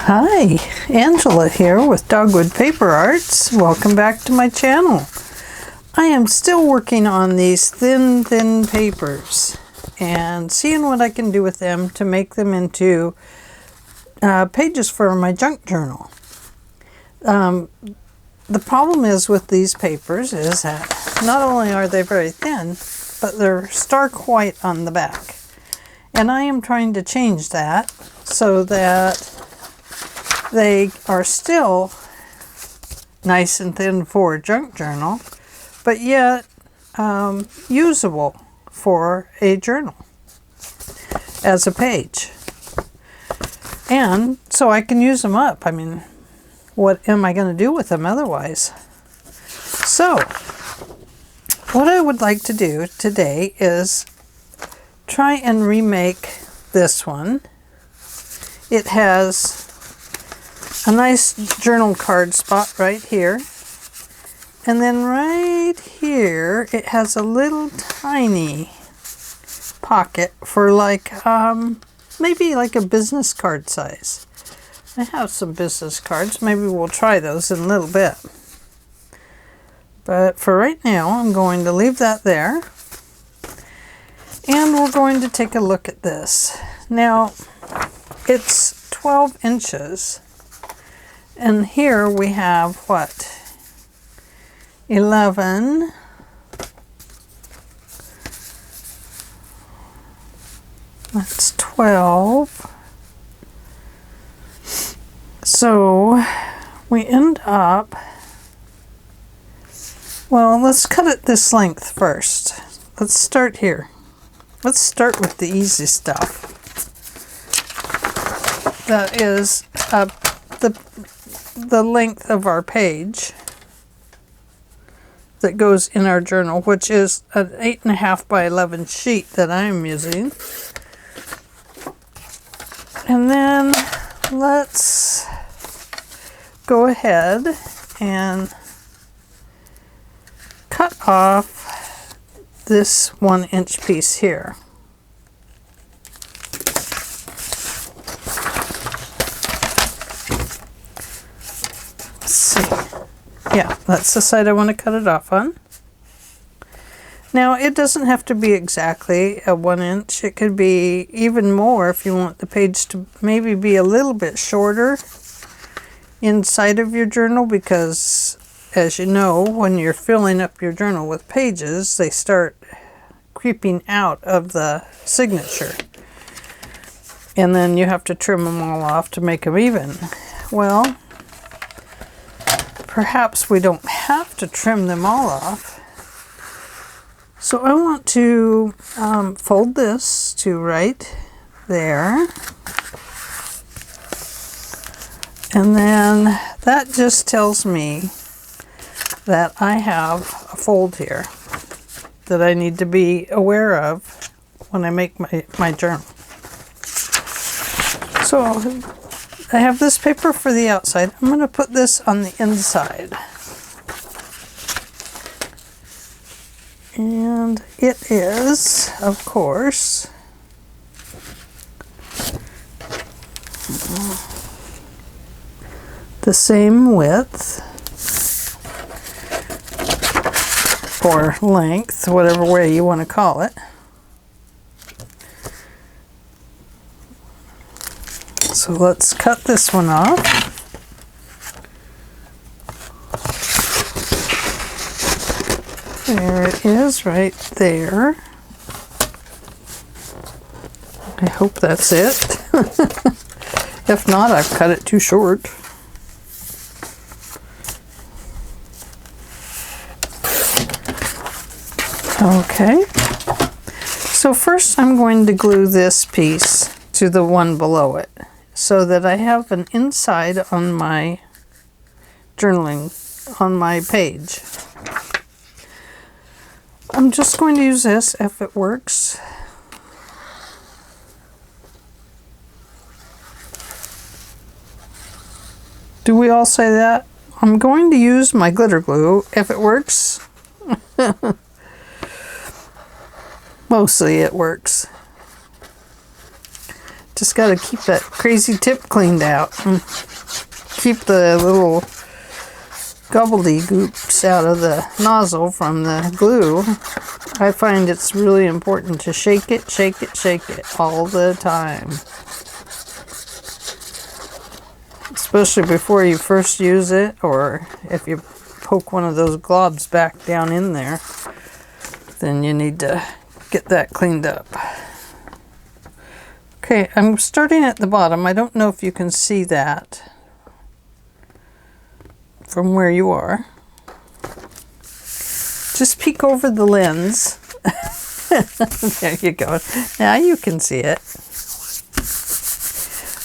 Hi, Angela here with Dogwood Paper Arts. Welcome back to my channel. I am still working on these thin papers and seeing what I can do with them to make them into pages for my junk journal. The problem is with these papers is that not only are they very thin, but they're stark white on the back. And I am trying to change that so that they are still nice and thin for a junk journal, but yet usable for a journal as a page. And so I can use them up. I mean, what am I going to do with them otherwise? So, what I would like to do today is try and remake this one. It has a nice journal card spot right here. And then right here, it has a little tiny pocket for like, maybe like a business card size. I have some business cards. Maybe we'll try those in a little bit. But for right now, I'm going to leave that there. And we're going to take a look at this. Now, it's 12 inches. And here we have what? 11. That's 12. So we end up, well, let's cut it this length first. Let's start here. Let's start with the easy stuff. That is the length of our page that goes in our journal, which is an 8.5 by 11 sheet that I'm using. And then let's go ahead and cut off this 1-inch piece here. Yeah, that's the side I want to cut it off on. Now, it doesn't have to be exactly a 1 inch. It could be even more if you want the page to maybe be a little bit shorter inside of your journal, because as you know, when you're filling up your journal with pages, they start creeping out of the signature. And then you have to trim them all off to make them even. Well, perhaps we don't have to trim them all off. So I want to fold this to right there. And then that just tells me that I have a fold here that I need to be aware of when I make my journal. So I have this paper for the outside. I'm going to put this on the inside. And it is, of course, the same width or length, whatever way you want to call it. So let's cut this one off. There it is, right there. I hope that's it. If not, I've cut it too short. Okay. So first I'm going to glue this piece to the one below it, so that I have an inside on my journaling, on my page. I'm just going to use this if it works. Do we all say that? I'm going to use my glitter glue if it works. Mostly it works. To Just got to keep that crazy tip cleaned out and keep the little gobbledygooks out of the nozzle from the glue. I find it's really important to shake it all the time. Especially before you first use it, or if you poke one of those globs back down in there, then you need to get that cleaned up. Okay, I'm starting at the bottom. I don't know if you can see that from where you are. Just peek over the lens. There you go. Now you can see it.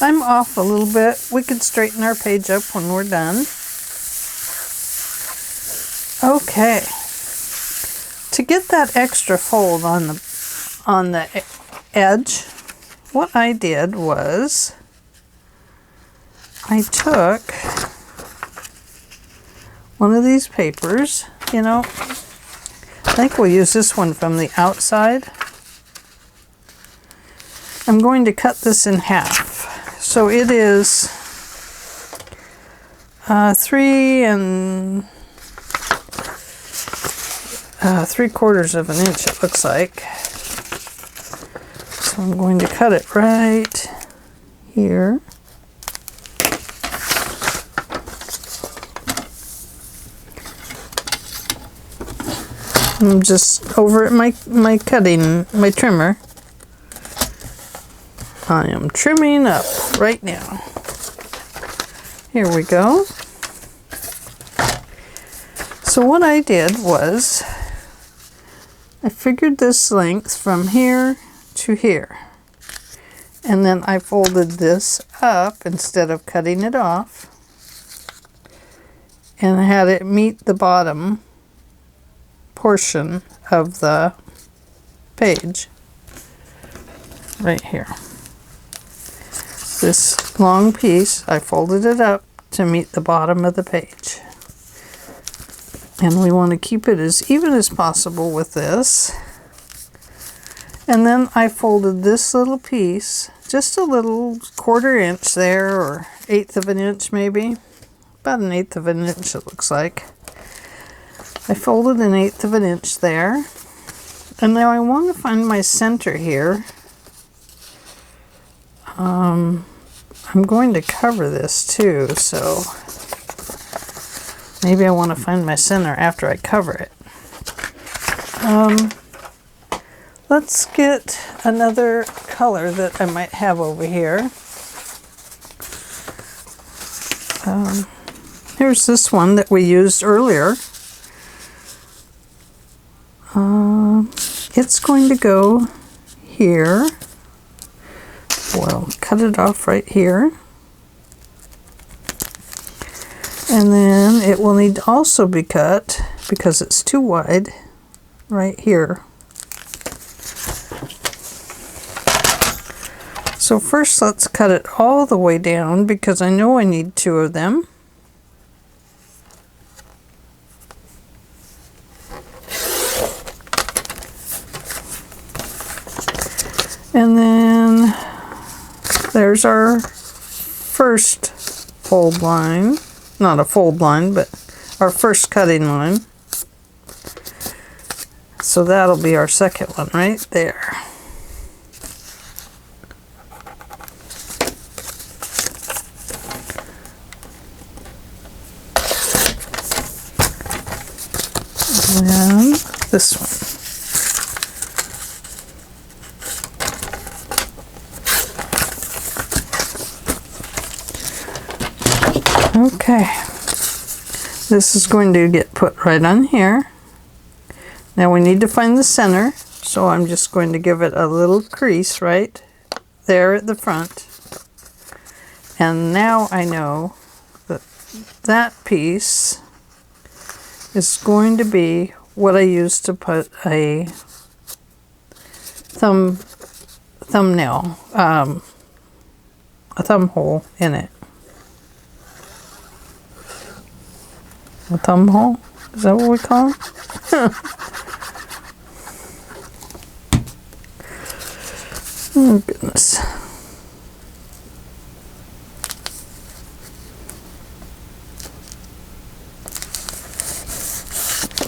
I'm off a little bit. We could straighten our page up when we're done. Okay. To get that extra fold on the edge, what I did was I took one of these papers, you know, I think we'll use this one from the outside. I'm going to cut this in half. So it is 3 3/4 of an inch, it looks like. So I'm going to cut it right here. I'm just over at my trimmer. I am trimming up right now. Here we go. So what I did was I figured this length from here to here. And then I folded this up instead of cutting it off. And had it meet the bottom portion of the page right here. This long piece, I folded it up to meet the bottom of the page. And we want to keep it as even as possible with this. And then I folded this little piece, just a little 1/4 inch there, or 1/8 of an inch maybe. About 1/8 of an inch it looks like. I folded 1/8 of an inch there. And now I want to find my center here. I'm going to cover this too, so maybe I want to find my center after I cover it. Let's get another color that I might have over here. Here's this one that we used earlier. It's going to go here. We'll cut it off right here. And then it will need to also be cut, because it's too wide, right here. So first let's cut it all the way down, because I know I need 2 of them. And then there's our first fold line. Not a fold line, but our first cutting line. So that'll be our second one right there. And this one. Okay, this is going to get put right on here. Now we need to find the center, so I'm just going to give it a little crease right there at the front. And now I know that that piece is going to be what I use to put a thumbnail, a thumb hole in it. A thumb hole? Is that what we call it? Oh, goodness.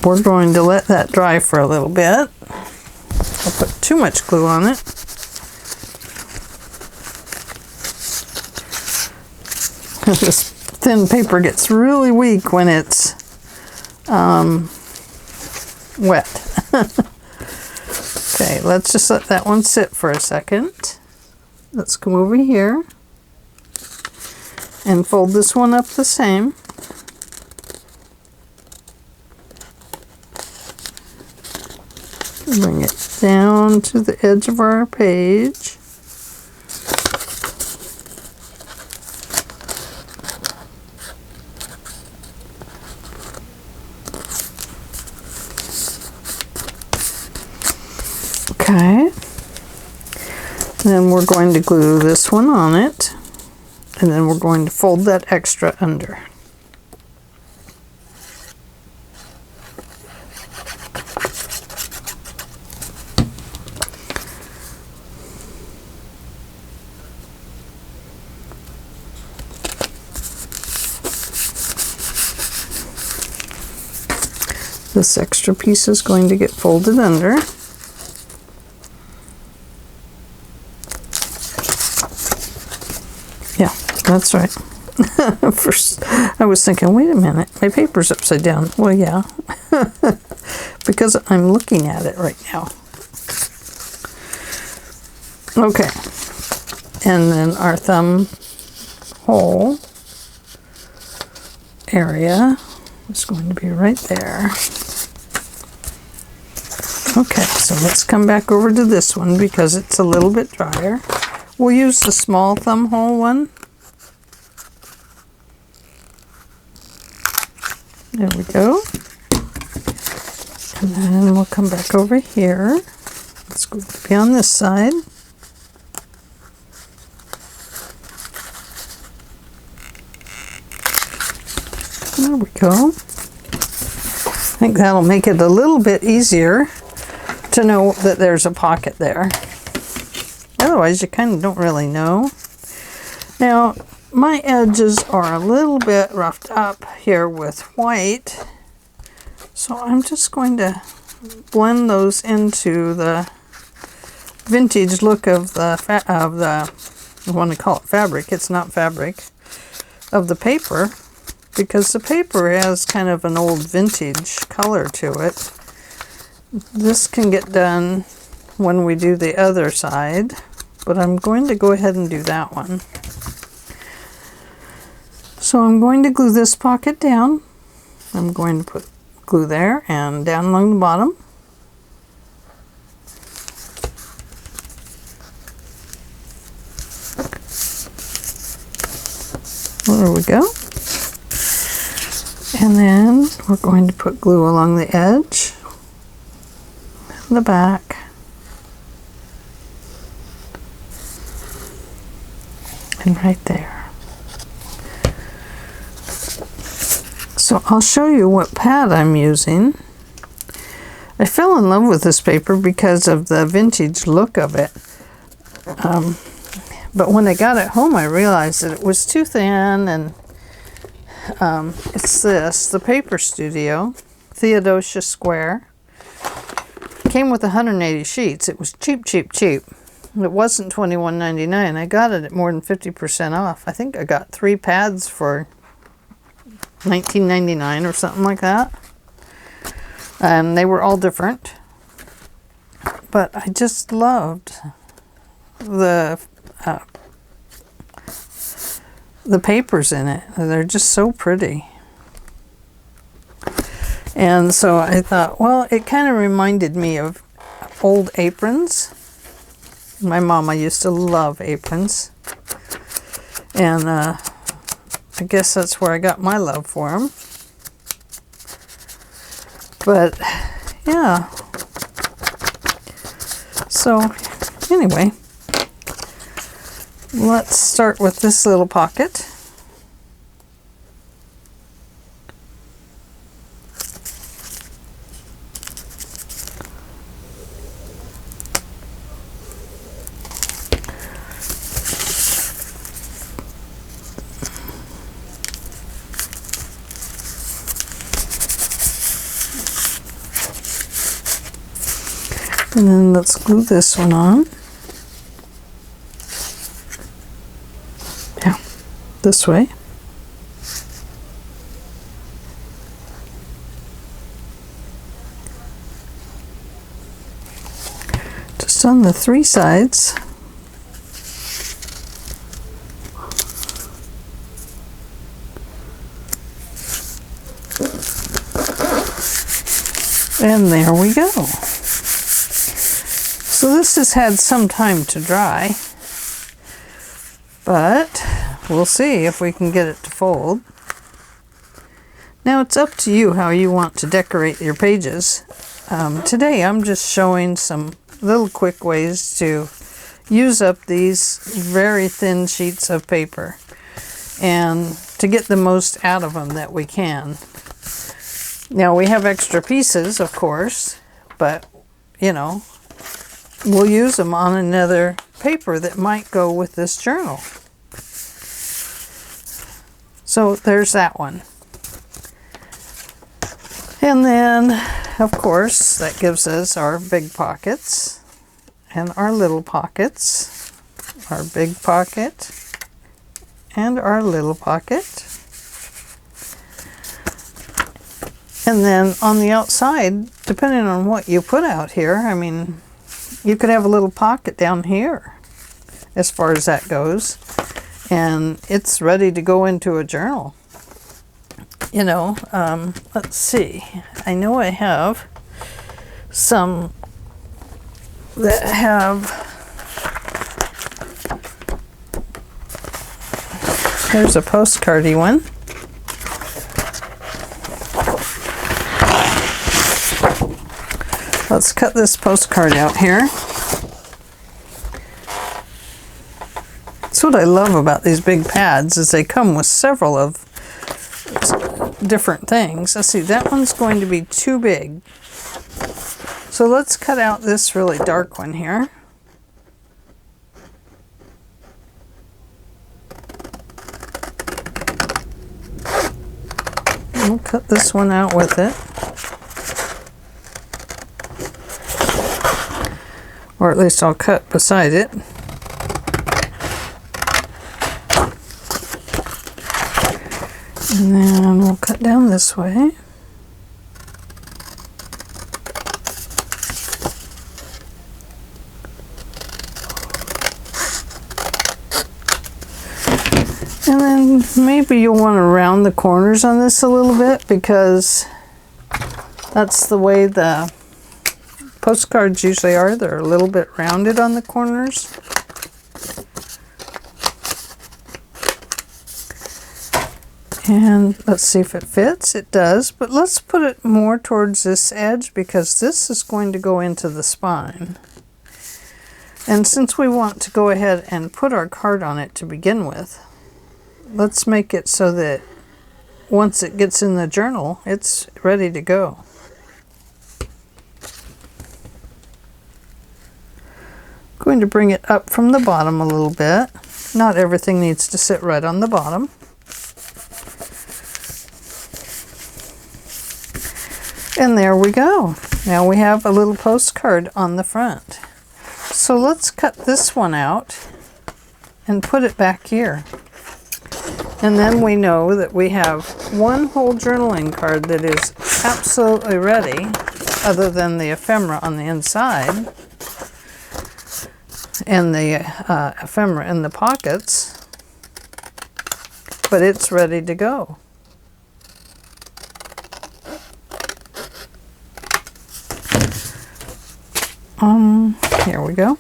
we're going to let that dry for a little bit. I'll put too much glue on it. This thin paper gets really weak when it's wet. Okay, let's just let that one sit for a second. Let's come over here and fold this one up the same. Bring it down to the edge of our page. Okay. Then we're going to glue this one on it, and then we're going to fold that extra under. This extra piece is going to get folded under. Yeah, that's right. First, I was thinking, wait a minute, my paper's upside down. Well, yeah, because I'm looking at it right now. Okay, and then our thumb hole area is going to be right there. Okay, so let's come back over to this one because it's a little bit drier. We'll use the small thumb hole one. There we go. And then we'll come back over here. It's going to be on this side. There we go. I think that'll make it a little bit easier to know that there's a pocket there. Otherwise, you kind of don't really know. Now, my edges are a little bit roughed up here with white, so I'm just going to blend those into the vintage look of the I want to call it fabric. It's not fabric, of the paper, because the paper has kind of an old vintage color to it. This can get done when we do the other side, but I'm going to go ahead and do that one. So I'm going to glue this pocket down. I'm going to put glue there and down along the bottom. There we go. And then we're going to put glue along the edge, the back, and right there. So I'll show you what pad I'm using. I fell in love with this paper because of the vintage look of it. But when I got it home, I realized that it was too thin, and it's this, the Paper Studio, Theodosia Square. Came with 180 sheets. It was cheap, cheap, cheap. It wasn't $21.99. I got it at more than 50% off. I think I got 3 pads for $19.99 or something like that. And they were all different. But I just loved the papers in it. They're just so pretty. And so I thought, well, it kind of reminded me of old aprons. My mama used to love aprons. And I guess that's where I got my love for them. But yeah. So anyway, let's start with this little pocket. And then let's glue this one on. Yeah, this way. Just on the 3 sides. And there we go. So this has had some time to dry, but we'll see if we can get it to fold. Now it's up to you how you want to decorate your pages. Today I'm just showing some little quick ways to use up these very thin sheets of paper and to get the most out of them that we can. Now we have extra pieces, of course, but you know, we'll use them on another paper that might go with this journal. So there's that one. And then, of course, that gives us our big pockets and our little pockets, our big pocket and our little pocket. And then on the outside, depending on what you put out here, I mean, you could have a little pocket down here as far as that goes. And it's ready to go into a journal. You know, let's see. I know I have some that have, here's a postcardy one. Let's cut this postcard out here. That's what I love about these big pads, is they come with several of different things. Let's see, that one's going to be too big. So let's cut out this really dark one here. We'll cut this one out with it. Or at least I'll cut beside it. And then we'll cut down this way. And then maybe you'll want to round the corners on this a little bit, because that's the way the postcards usually are. They're a little bit rounded on the corners. And let's see if it fits. It does, but let's put it more towards this edge, because this is going to go into the spine. And since we want to go ahead and put our card on it to begin with, let's make it so that once it gets in the journal, it's ready to go. Going to bring it up from the bottom a little bit. Not everything needs to sit right on the bottom. And there we go. Now we have a little postcard on the front. So let's cut this one out and put it back here. And then we know that we have one whole journaling card that is absolutely ready, other than the ephemera on the inside and the ephemera in the pockets, but it's ready to go. Here we go.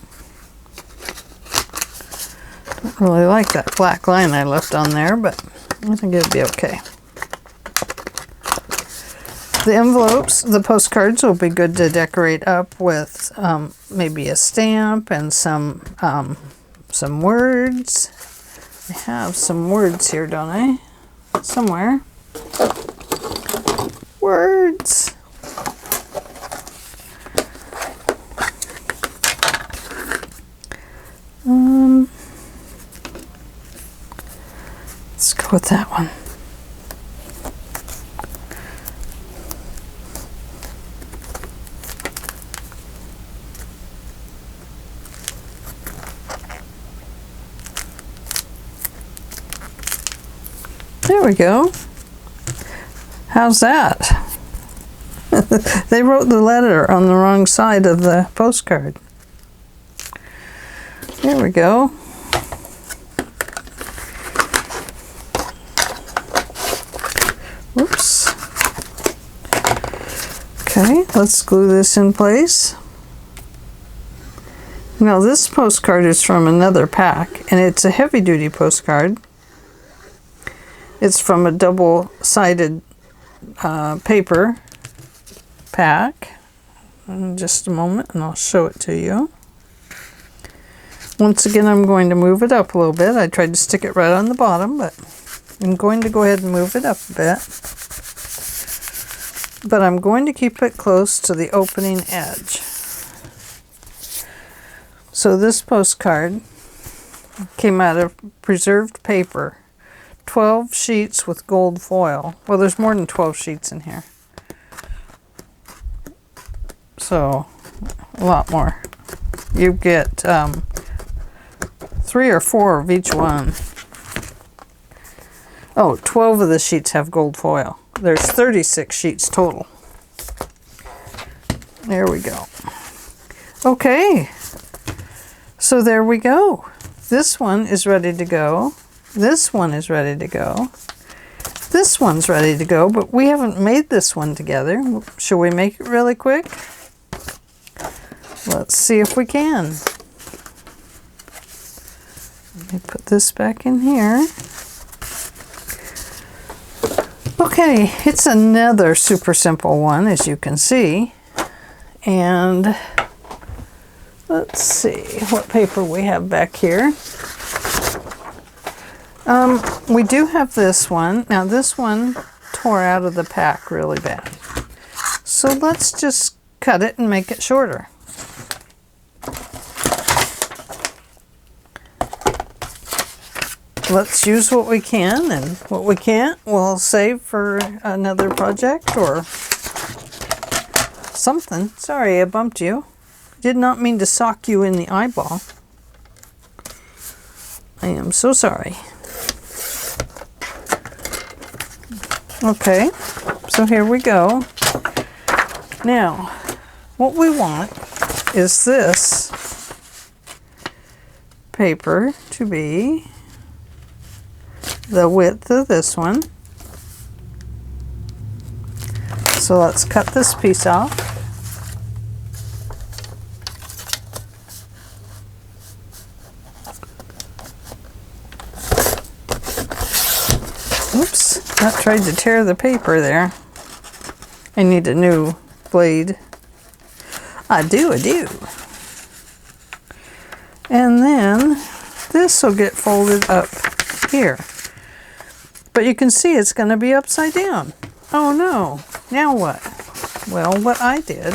Don't really like that black line I left on there, but I think it'll be okay. The envelopes, the postcards will be good to decorate up with maybe a stamp and some words. I have some words here, don't I? Somewhere. Words. Let's go with that one. There we go. How's that? They wrote the letter on the wrong side of the postcard. There we go. Whoops. Okay, let's glue this in place. Now this postcard is from another pack, and it's a heavy-duty postcard. It's from a double-sided paper pack. In just a moment, and I'll show it to you. Once again, I'm going to move it up a little bit. I tried to stick it right on the bottom, but I'm going to go ahead and move it up a bit. But I'm going to keep it close to the opening edge. So this postcard came out of preserved paper, 12 sheets with gold foil. Well, there's more than 12 sheets in here. So, a lot more. You get 3 or 4 of each one. Oh, 12 of the sheets have gold foil. There's 36 sheets total. There we go. Okay. So there we go. This one is ready to go. This one is ready to go. This one's ready to go, but we haven't made this one together. Shall we make it really quick? Let's see if we can. Let me put this back in here. Okay, it's another super simple one, as you can see. And let's see what paper we have back here. We do have this one. Now this one tore out of the pack really bad. So let's just cut it and make it shorter. Let's use what we can, and what we can't we'll save for another project or something. Sorry, I bumped you. Did not mean to sock you in the eyeball. I am so sorry. Okay, so here we go. Now, what we want is this paper to be the width of this one. So let's cut this piece off. Oops, that tried to tear the paper there. I need a new blade. I do. And then this will get folded up here. But you can see it's going to be upside down. Oh no, now what? Well, what I did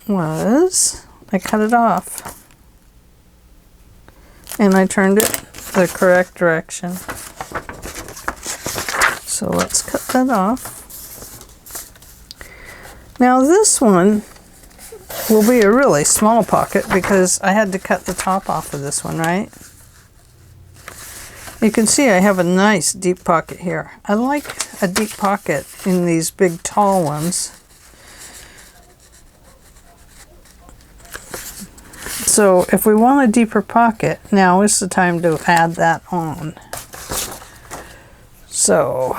was I cut it off. And I turned it the correct direction. So let's cut that off. Now this one will be a really small pocket because I had to cut the top off of this one, right? You can see I have a nice deep pocket here. I like a deep pocket in these big tall ones. So if we want a deeper pocket, now is the time to add that on. So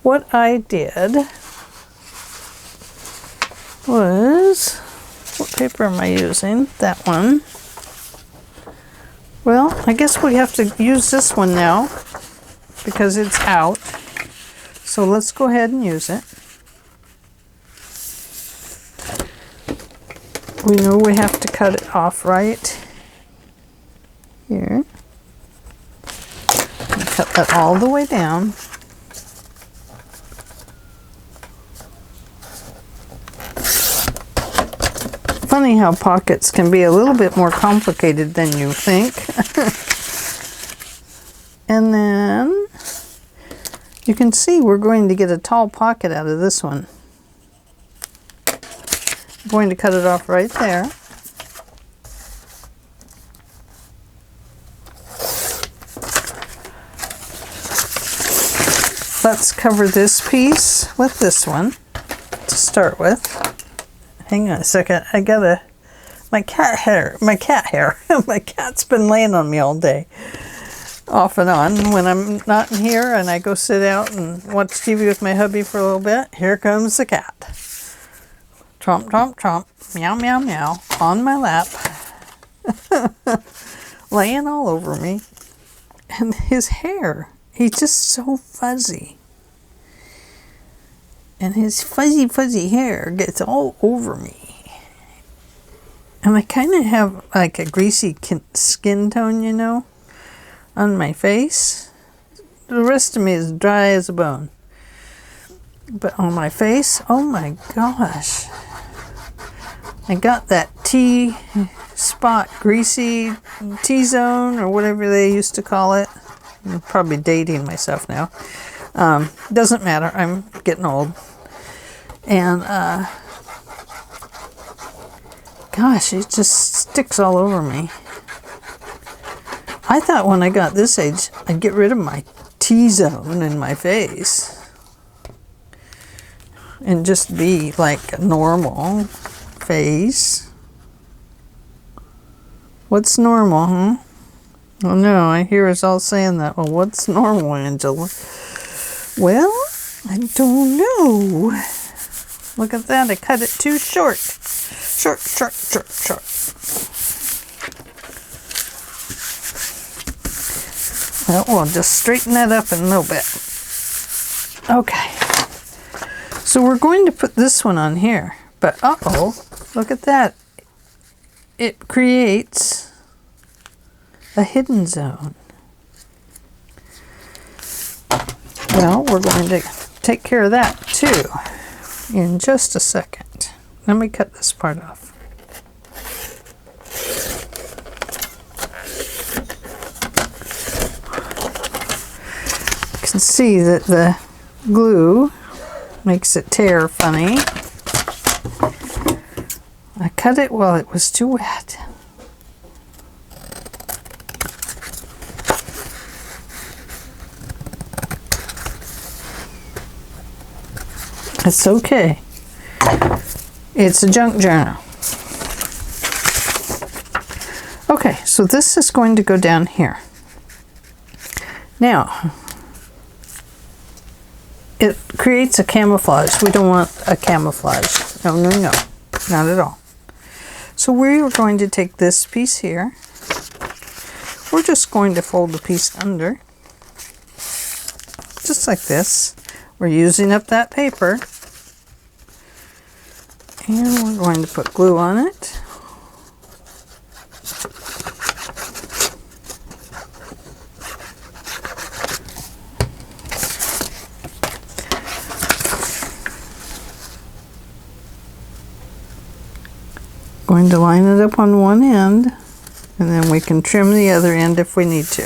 what I did was, what paper am I using? That one. Well, I guess we have to use this one now because it's out. So let's go ahead and use it. We know we have to cut it off right here. And cut that all the way down. Funny how pockets can be a little bit more complicated than you think. And then you can see we're going to get a tall pocket out of this one. I'm going to cut it off right there. let's cover this piece with this one to start with. Hang on a second. I gotta, my cat hair, my cat's been laying on me all day, off and on. When I'm not in here and I go sit out and watch TV with my hubby for a little bit, here comes the cat. Tromp, tromp, tromp, meow, meow, meow, on my lap, laying all over me. And his hair, he's just so fuzzy. And his fuzzy, fuzzy hair gets all over me. And I kind of have like a greasy skin tone, you know, on my face. The rest of me is dry as a bone. But on my face, oh my gosh. I got that T-spot, greasy T-zone, or whatever they used to call it. I'm probably dating myself now. Doesn't matter. I'm getting old. And, gosh, it just sticks all over me. I thought when I got this age, I'd get rid of my T-zone in my face. And just be like a normal face. What's normal, huh? Oh no, I hear us all saying that. Well, what's normal, Angela? Well, I don't know. Look at that, I cut it too short. Short, short, short, short. Well, we'll just straighten that up in a little bit. Okay. So we're going to put this one on here. But uh-oh, look at that. It creates a hidden zone. Well, we're going to take care of that too in just a second. Let me cut this part off. You can see that the glue makes it tear funny. I cut it while it was too wet. It's okay. It's a junk journal. Okay, so this is going to go down here. Now, it creates a camouflage. We don't want a camouflage. No, no, no. Not at all. So we are going to take this piece here. We're just going to fold the piece under. Just like this. We're using up that paper. And we're going to put glue on it. Going to line it up on one end, and then we can trim the other end if we need to.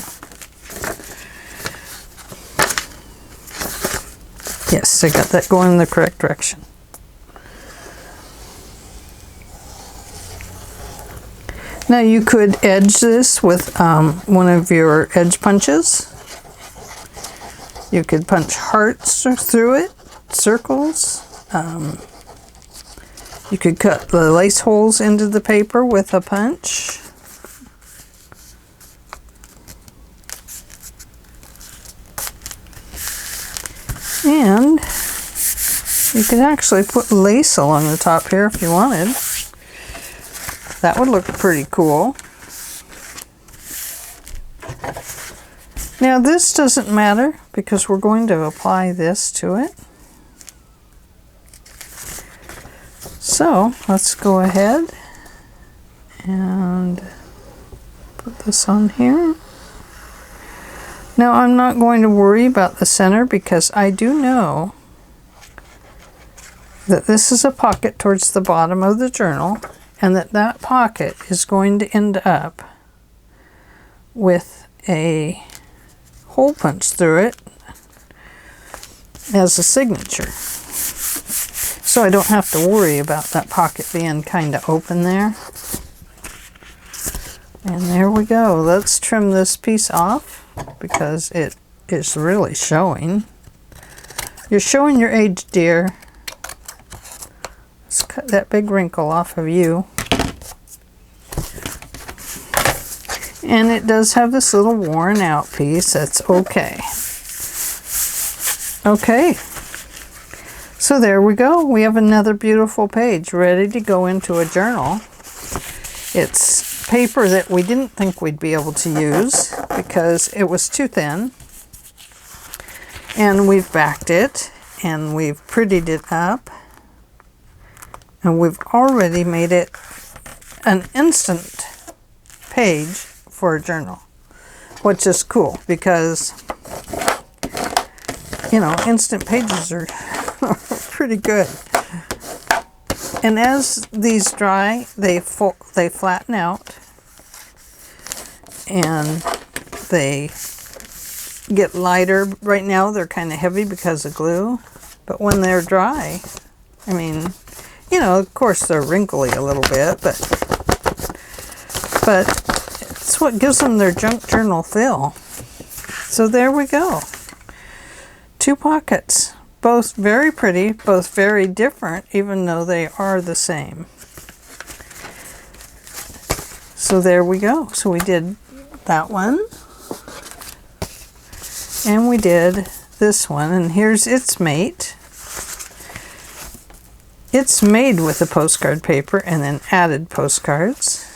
Yes, I got that going in the correct direction. Now you could edge this with one of your edge punches. You could punch hearts through it, circles. You could cut the lace holes into the paper with a punch. And you could actually put lace along the top here if you wanted. That would look pretty cool. Now this doesn't matter because we're going to apply this to it. So let's go ahead and put this on here. Now I'm not going to worry about the center because I do know that this is a pocket towards the bottom of the journal, and that pocket is going to end up with a hole punch through it as a signature. So I don't have to worry about that pocket being kind of open there. And there we go. Let's trim this piece off because it is really showing. You're showing your age, dear. Let's cut that big wrinkle off of you. And it does have this little worn out piece. That's okay. Okay. So there we go. We have another beautiful page ready to go into a journal. It's paper that we didn't think we'd be able to use because it was too thin. And we've backed it and we've prettied it up. And we've already made it an instant page for a journal, which is cool because, you know, instant pages are pretty good. And as these dry, they flatten out and they get lighter. Right now they're kind of heavy because of glue, but when they're dry, I mean, you know, of course they're wrinkly a little bit, but it's what gives them their junk journal feel. So there we go. 2 pockets. Both very pretty, both very different, even though they are the same. So there we go. So we did that one. And we did this one. And here's its mate. It's made with the postcard paper and then added postcards.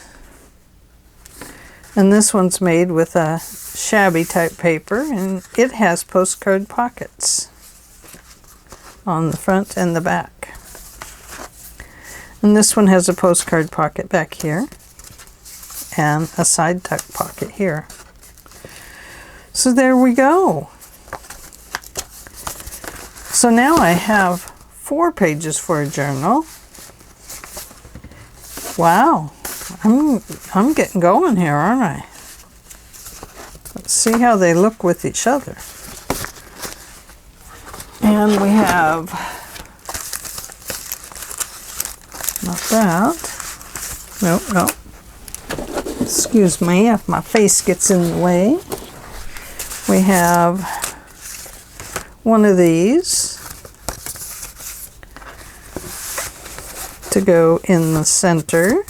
And this one's made with a shabby type paper and it has postcard pockets on the front and the back. And this one has a postcard pocket back here and a side tuck pocket here. So there we go. So now I have 4 pages for a journal. Wow, I'm getting going here, aren't I? Let's see how they look with each other. And we have, not that, nope. Excuse me if my face gets in the way. We have one of these to go in the center.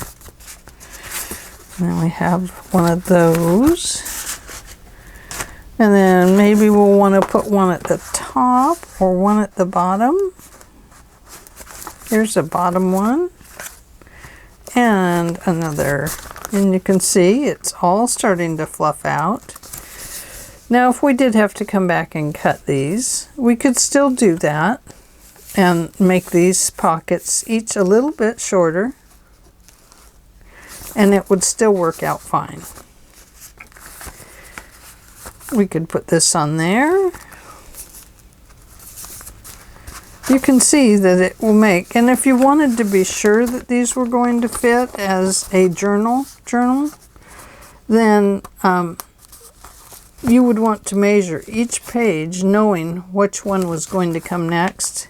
And then we have one of those. And then maybe we'll want to put one at the top or one at the bottom. Here's a bottom one. And another. And you can see it's all starting to fluff out. Now if we did have to come back and cut these, we could still do that and make these pockets each a little bit shorter. And it would still work out fine. We could put this on there. You can see that it will make, and if you wanted to be sure that these were going to fit as a journal, then you would want to measure each page knowing which one was going to come next,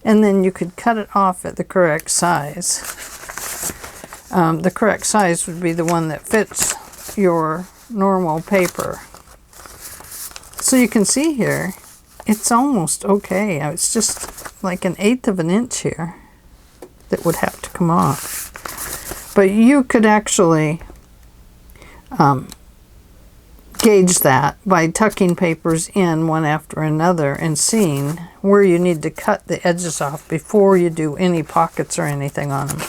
and then you could cut it off at the correct size. The correct size would be the one that fits your normal paper. So you can see here, it's almost okay. It's just like 1/8 of an inch here that would have to come off. But you could actually gauge that by tucking papers in one after another and seeing where you need to cut the edges off before you do any pockets or anything on them.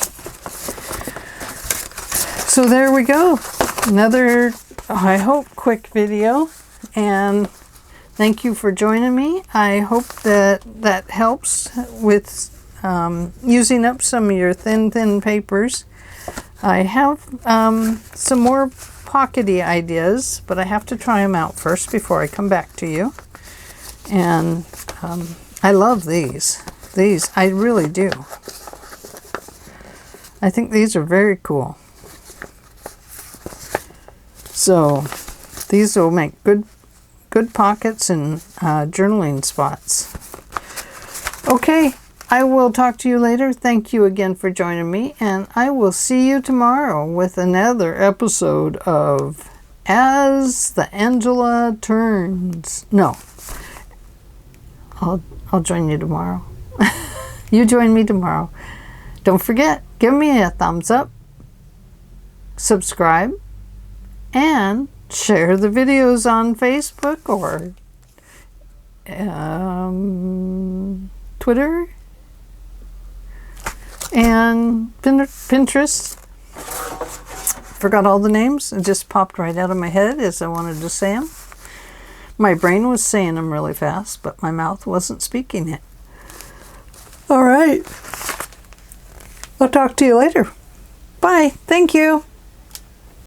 So there we go. Another, I hope, quick video. And thank you for joining me. I hope that that helps with using up some of your thin papers. I have some more pockety ideas, but I have to try them out first before I come back to you. And I love these. These, I really do. I think these are very cool. So these will make good pockets and journaling spots. Okay, I will talk to you later. Thank you again for joining me, and I will see you tomorrow with another episode of As the Angela Turns. No, I'll join you tomorrow. You join me tomorrow. Don't forget, give me a thumbs up, subscribe, and share the videos on Facebook or Twitter and Pinterest. Forgot all the names. It just popped right out of my head as I wanted to say them. My brain was saying them really fast, but my mouth wasn't speaking it. All right. I'll talk to you later. Bye. Thank you.